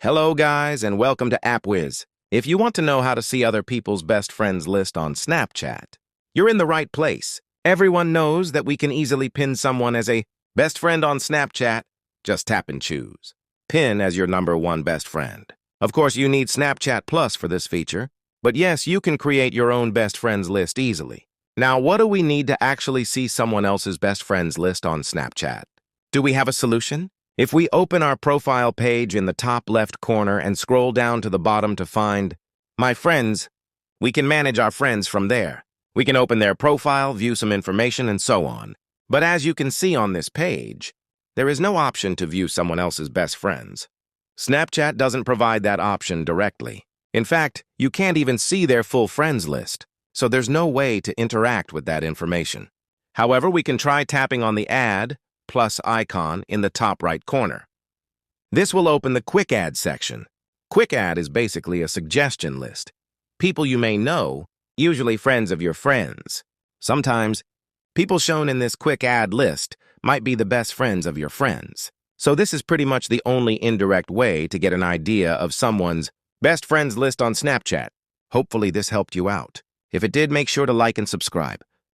Hello guys and welcome to AppWiz. If you want to know how to see other people's best friends list on Snapchat, you're in the right place. Everyone knows that we can easily pin someone as a best friend on Snapchat. Just tap and choose. Pin as your #1 best friend. Of course, you need Snapchat Plus for this feature, but yes, you can create your own best friends list easily. Now, what do we need to actually see someone else's best friends list on Snapchat? Do we have a solution? If we open our profile page in the top left corner and scroll down to the bottom to find My Friends, we can manage our friends from there. We can open their profile, view some information, and so on. But as you can see on this page, there is no option to view someone else's best friends. Snapchat doesn't provide that option directly. In fact, you can't even see their full friends list, so there's no way to interact with that information. However, we can try tapping on the Add plus icon in the top right corner. This will open the Quick Add section. Quick Add is basically a suggestion list. People you may know, usually friends of your friends. Sometimes, people shown in this Quick Add list might be the best friends of your friends. So this is pretty much the only indirect way to get an idea of someone's best friends list on Snapchat. Hopefully this helped you out. If it did, make sure to like and subscribe.